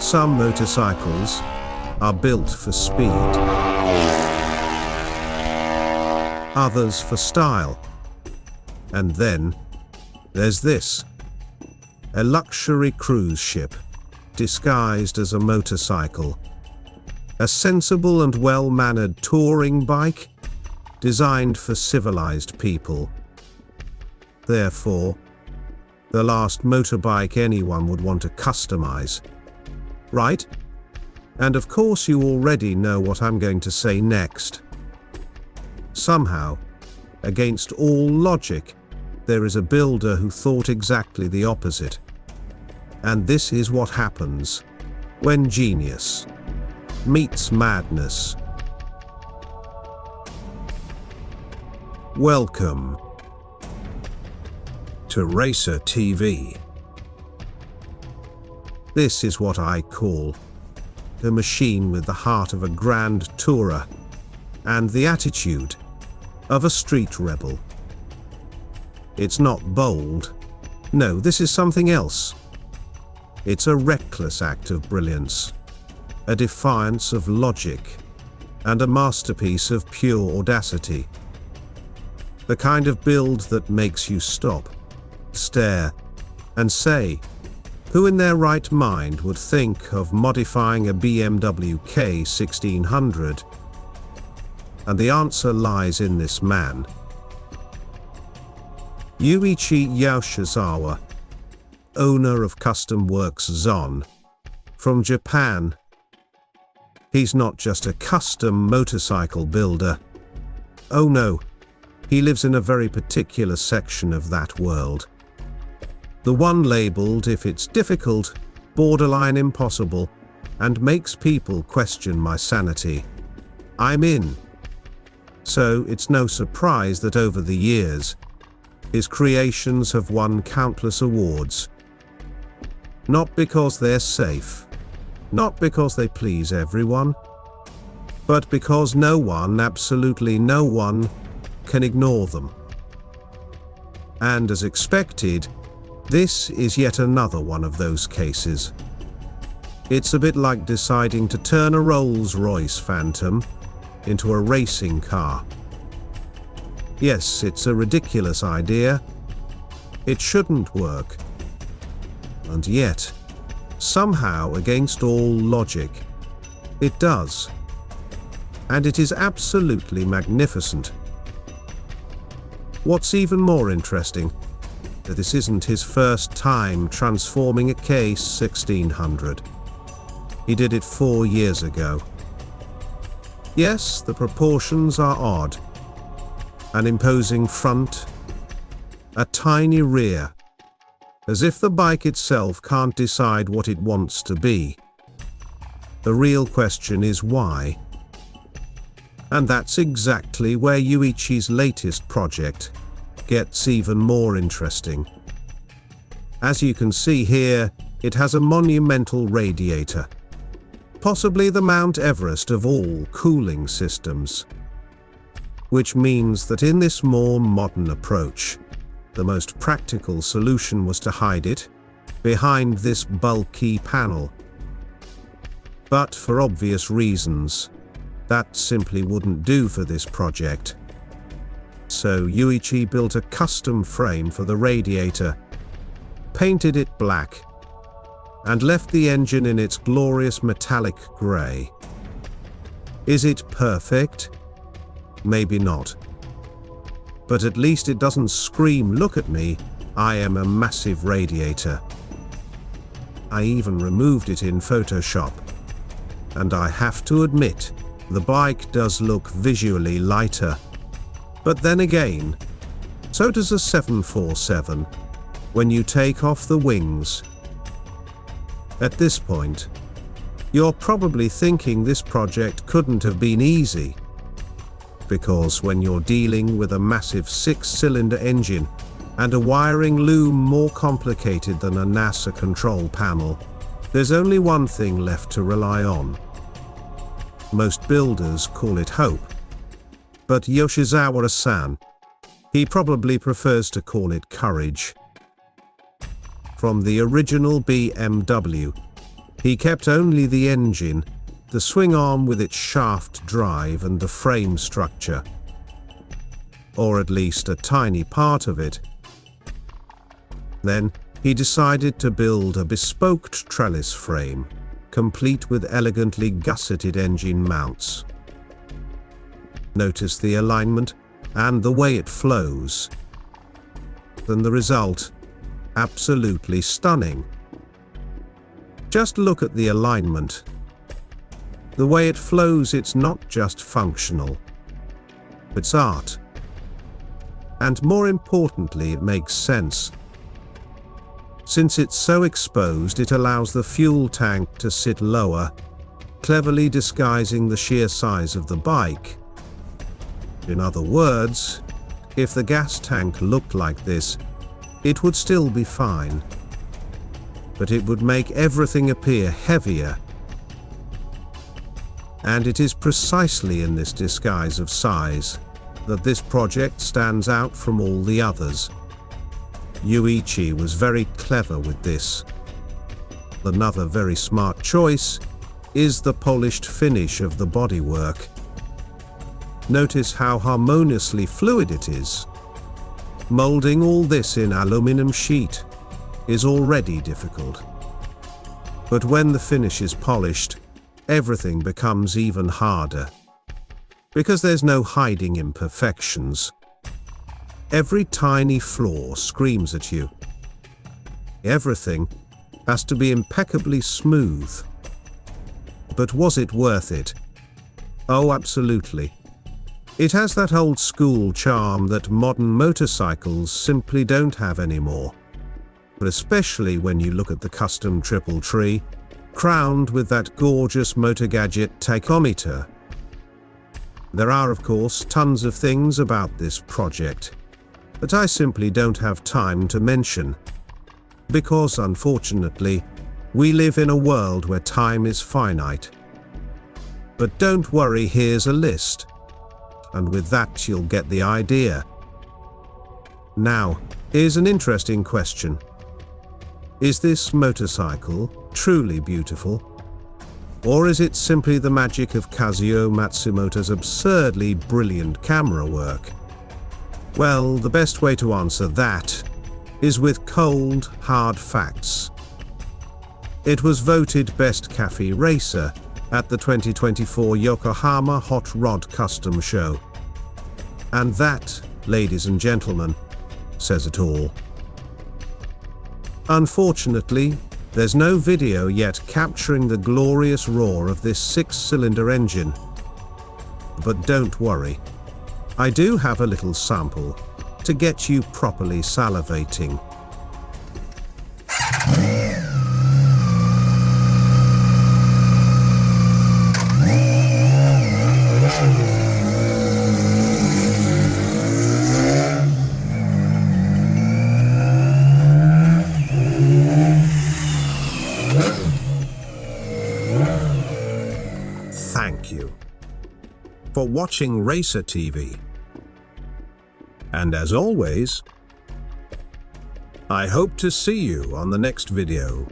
Some motorcycles are built for speed, others for style. And then there's this, a luxury cruise ship disguised as a motorcycle, a sensible and well-mannered touring bike designed for civilized people. Therefore, the last motorbike anyone would want to customize. Right? And of course you already know what I'm going to say next. Somehow, against all logic, there is a builder who thought exactly the opposite. And this is what happens when genius meets madness. Welcome to Racertv. This is what I call a machine with the heart of a grand tourer and the attitude of a street rebel. It's not bold. No, this is something else. It's a reckless act of brilliance, a defiance of logic, and a masterpiece of pure audacity. The kind of build that makes you stop, stare, and say, who in their right mind would think of modifying a BMW K1600? And the answer lies in this man. Yuichi Yoshizawa, owner of custom Works Zon, from Japan. He's not just a custom motorcycle builder. Oh no, he lives in a very particular section of that world. The one labeled, if it's difficult, borderline impossible, and makes people question my sanity. I'm in. So it's no surprise that over the years, his creations have won countless awards. Not because they're safe, not because they please everyone, but because no one, absolutely no one, can ignore them. And as expected, this is yet another one of those cases. It's a bit like deciding to turn a Rolls-Royce Phantom into a racing car. Yes, it's a ridiculous idea. It shouldn't work. And yet, somehow against all logic, it does. And it is absolutely magnificent. What's even more interesting, that this isn't his first time transforming a K1600. He did it 4 years ago. Yes, the proportions are odd. An imposing front, a tiny rear, as if the bike itself can't decide what it wants to be. The real question is why? And that's exactly where Yuichi's latest project gets even more interesting. As you can see here, it has a monumental radiator, possibly the Mount Everest of all cooling systems. Which means that in this more modern approach, the most practical solution was to hide it behind this bulky panel. But for obvious reasons, that simply wouldn't do for this project. So Yuichi built a custom frame for the radiator, painted it black, and left the engine in its glorious metallic grey. Is it perfect? Maybe not. But at least it doesn't scream, "Look at me, I am a massive radiator." I even removed it in Photoshop. And I have to admit, the bike does look visually lighter. But then again, so does a 747 when you take off the wings. At this point, you're probably thinking this project couldn't have been easy. Because when you're dealing with a massive 6-cylinder engine and a wiring loom more complicated than a NASA control panel, there's only one thing left to rely on. Most builders call it hope. But Yoshizawa-san, he probably prefers to call it courage. From the original BMW, He kept only the engine, the swing arm with its shaft drive and the frame structure. Or at least a tiny part of it. Then, he decided to build a bespoke trellis frame, complete with elegantly gusseted engine mounts. Notice the alignment and the way it flows. Then the result, absolutely stunning. Just look at the alignment. The way it flows, it's not just functional. It's art. And more importantly, it makes sense. Since it's so exposed, it allows the fuel tank to sit lower, cleverly disguising the sheer size of the bike. In other words, if the gas tank looked like this, it would still be fine. But it would make everything appear heavier. And it is precisely in this disguise of size that this project stands out from all the others. Yuichi was very clever with this. Another very smart choice is the polished finish of the bodywork. Notice how harmoniously fluid it is. Molding all this in aluminum sheet is already difficult. But when the finish is polished, everything becomes even harder. Because there's no hiding imperfections. Every tiny flaw screams at you. Everything has to be impeccably smooth. But was it worth it? Oh, absolutely. It has that old school charm that modern motorcycles simply don't have anymore. But especially when you look at the custom triple tree, crowned with that gorgeous motor gadget tachometer. There are, of course, tons of things about this project that I simply don't have time to mention. Because, unfortunately, we live in a world where time is finite. But don't worry, here's a list. And with that you'll get the idea. Now, here's an interesting question. Is this motorcycle truly beautiful? Or is it simply the magic of Kazuo Matsumoto's absurdly brilliant camera work? Well, the best way to answer that is with cold, hard facts. It was voted Best Cafe Racer at the 2024 Yokohama Hot Rod Custom Show. And that, ladies and gentlemen, says it all. Unfortunately, there's no video yet capturing the glorious roar of this 6-cylinder engine. But don't worry. I do have a little sample to get you properly salivating. Thank you for watching Racertv. And as always, I hope to see you on the next video.